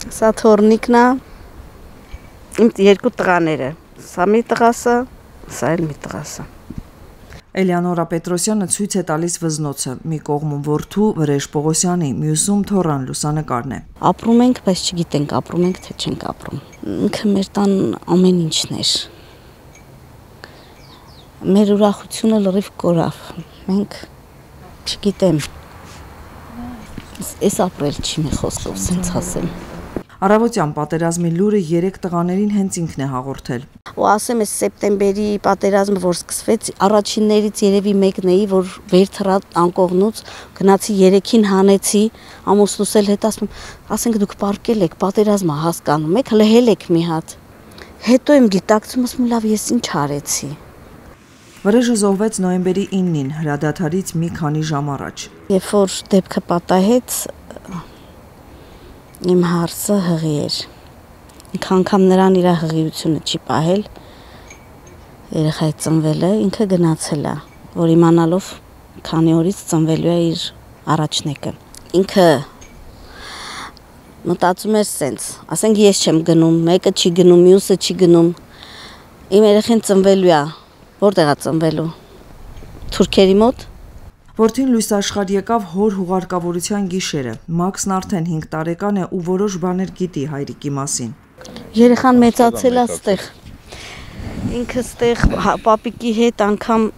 Սա թորնիկն է, իմ երկու տղաները, սա մի տղասը, սա էլ մի տղասը։ Էլեոնորա Պետրոսյանը ցույց է տալիս վզնոցը, մի կողմում որդու Վրեժ Պողոսյանի, մյուսում Թորան լուսանկարն է։ Ապրում ենք, բայց չգիտենք ապրում ենք, թե չենք ապրում։ Ինքը մեր տան ամեն ինչն էր։ Մեր ուրախությունը լրիվ կորավ։ Մենք չգիտեմ։ Էս ապրել չի մի խոսքով սենց ասեմ։ Առավոտյան պատերազմի լուրը 3 տղաներին հենց ինքն է հաղորդել։ Ու ասեմ, այս սեպտեմբերի պատերազմը, որ սկսվեց, առաջիններից երևի մեկն էի, որ վեր թռա անկողնուց, գնացի 3-ին հանեցի, ամուսնուս էլ հետ ասենք դուք պարկել եք, պատերազմը հասկանում եք, լհել եք մի հատ։ Հետո եմ գիտակցում, ասում լավ, ես ինչ արեցի։ Վրեժը զոհվեց նոյեմբերի 9-ին, հրադադարից մի քանի ժամ առաջ։ Երբ որ դեպքը պատահեց, իմ հարսը հղի էր։ Ինքը անգամ նրան իր հղիությունը չի պահել, երեխայի ծնվել է, ինքը գնացել է, որ իմանալով քանի օրից ծնվելու է իր առաջնեկը։ Ինքը մտածում էր սենց, ասենք ես չեմ գնում, մեկը չի գնում, մյուսը չի գնում, իմ երեխեն ծնվելու է, որտեղ է ծնվելու, թուրքերի մոտ։ Որդին լույս աշխարհ եկավ հոր հուղարկավորության գիշերը, Մաքսն արդեն 5 տարեկան է ու որոշ բաներ գիտի հայրիկի մասին։ Երեխան մեծացել է ստեղ, ինքը ստեղ պապիկի հետ անգամ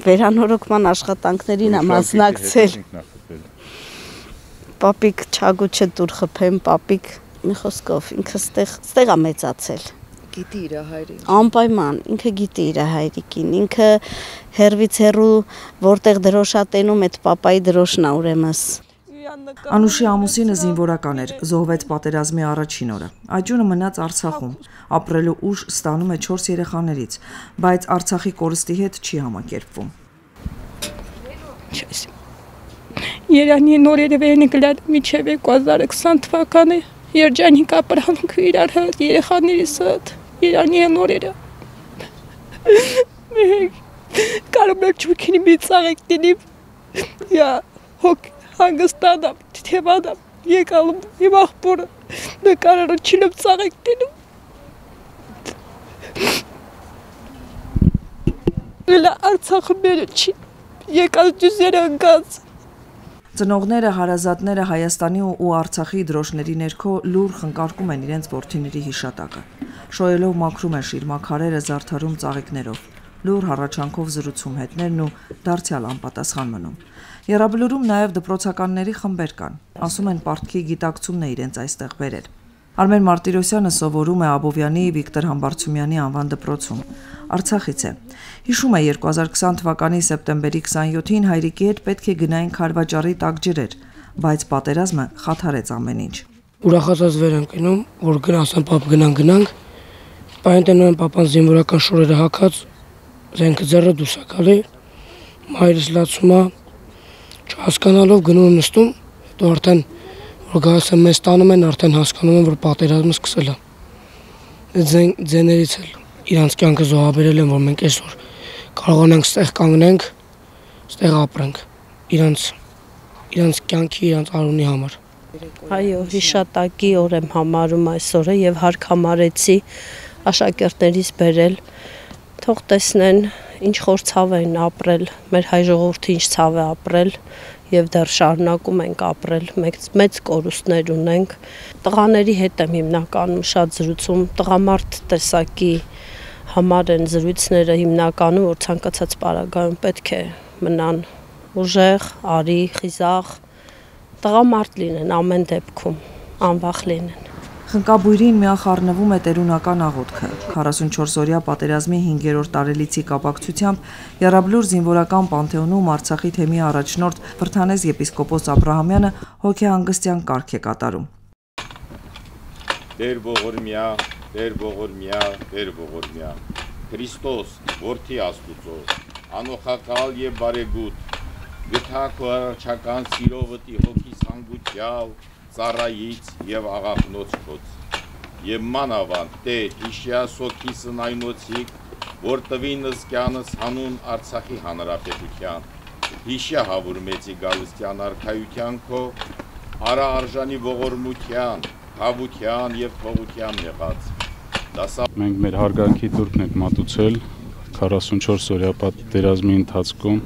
վերանորոգման աշխատանքներին է մասնակցել։ Պապիկ չագուչը դուր խփեմ, պապիկ մի խոսքով, ինքը ստեղ է մեծացել։ Գիտի իր հայրիկին։ Անպայման, ինքը գիտի իր հայրիկին, ինքը հերվից հեռու որտեղ դրոշատենում այդ պապայի դրոշն է ուրեմն։ Անուշի ամուսինը զինվորական էր, զոհվեց պատերազմի առաջին օրը։ Աջունը մնաց Արցախում, ապրելու ուժ ստանում է 4 երեխաներից, բայց Արցախի կորստի հետ չի համակերպվում։ Երանի նորերը վերնիկլար միջև 2020 թվականը երջանիկ ապրանք իրար հետ, երեխաներիս հետ, Երանի նորերը։ Կարում եք չուքինի մի ծաղեք դինիվ, հոգ հանգստանամ, թեվանամ, եկալում իմ աղբորը, նկարարը չիլում ծաղեք դինում։ Լա Արցախը մերը չի, եկալ դյուզերը ընգած։ Ծնողները, հարազատները Հայաստանի ու Արցախի դրոշների ներքո լուր խնկարկում են իրենց որդիների հիշատակը։ Շոյելով մաքրում են շիրմաքարերը, զարդարում ծաղիկներով, լուր հառաչանքով զրուցում հետներն ու դարձյալ անպատասխան մնում։ Եռաբլուրում նաև դպրոցականների խմբեր կան, ասում են պարտքի գիտակցումն է իրենց այստեղ բերել։ Արմեն Մարտիրոսյանը սովորում է Աբովյանի Վիկտոր Համբարձումյանի անվան դպրոցում, Արցախից է։ Հիշում է 2020 թվականի սեպտեմբերի 27-ին հայրիկի հետ պետք է գնային Քարվաճառի տակ ջրեր, բայց պատերազմը խաթարեց ամեն ինչ։ Ուրախացած վեր ենք գնում, որ գնացան պապ գնանք, պայնտենում են պապան զինվորական շորերը հագած, զենքը ձեռը դուրս է գալի, մայրս լացում է, չհասկանալով գնում եմ նստում, հետո արդեն որ գալիս եմ մեզ տանում են, արդեն հասկանում են, որ պատերազմը սկսել է։ Այդ ձեներից էլ իրանց կյանքը զոհաբերել են, որ մենք այսօր կարողանանք ստեղ կանգնենք, ստեղ ապրենք, իրանց կյանքի, իրանց արունի համար։ Այո, հիշատակի օր եմ համարում այսօրը եւ հարկ համարեցի աշակերտներից բերել, թող տեսնեն ինչ խոր ցավ են ապրել, մեր հայ ժողովուրդը ինչ ցավ է ապրել եւ դեռ շարունակում ենք ապրել, մեծ կորուստներ ունենք։ Տղաների հետ եմ հիմնականում շատ զրուցում, տղամարդ տեսակի համար են զրույցները հիմնականում, որ ցանկացած պարագայում պետք է մնան ուժեղ, արի, խիզախ, տղամարդ լինեն ամեն դեպքում, անվախ լինեն։ Խնկաբույրին միախառնվում է տերունական աղոթքը։ 44-օրյա պատերազմի 5-րդ տարելիցի կապակցությամբ Եռաբլուր զինվորական պանթեոնում Արցախի թեմի առաջնորդ Վրթանես եպիսկոպոս Աբրահամյանը հոգեհանգստյան կարգ է կատարում։ Տեր ողորմյա, Տեր ողորմյա, Տեր ողորմյա, Քրիստոս, որդի Աստուծո, անոխակալ եւ բարեգութ, գթակ ու առաջական սիրովտի հոգիս հանգուցյալ, ծառայից եւ աղախնոց քոց եւ մանավանդ Տեր հիշյա սոքիսն այնոցիկ որ տվինս կյանս հանուն Արցախի հանրապետության հիշյա հավուր մեծի գալստյան արքայության քո արա արժանի ողորմության խաբության եւ փողության եղած։ Մենք մեր հարգանքի տուրքն ենք մատուցել 44 օրյա պատերազմի ընթացքում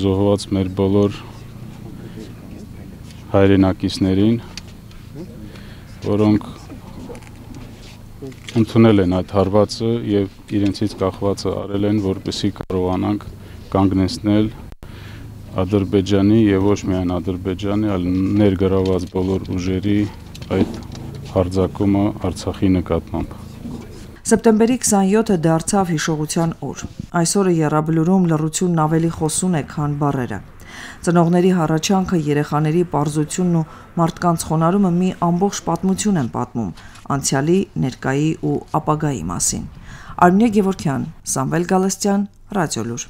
զոհված մեր բոլոր հայրենակիցներին, որոնք ընդունել են այդ հարվածը եւ իրենցից կախվածը արել են, որպեսզի կարողանանք կանգնեցնել Ադրբեջանի եւ ոչ միայն Ադրբեջանի, այլ ներգրաված բոլոր ուժերի այդ հարձակումը Արցախի նկատմամբ։ Սեպտեմբերի 27-ը դարձավ հիշողության օր։ Այսօրը եռաբլուրում լռությունն ավելի խոսուն է, քան բառերը։ Ծնողների հառաչանքը, երեխաների պարզությունն ու մարդկանց խոնարհումը մի ամբողջ պատմություն են պատմում անցյալի, ներկայի ու ապագայի մասին։ Արմինե Գևորգյան, Սամվել Գալստյան, Ռադիոլուր։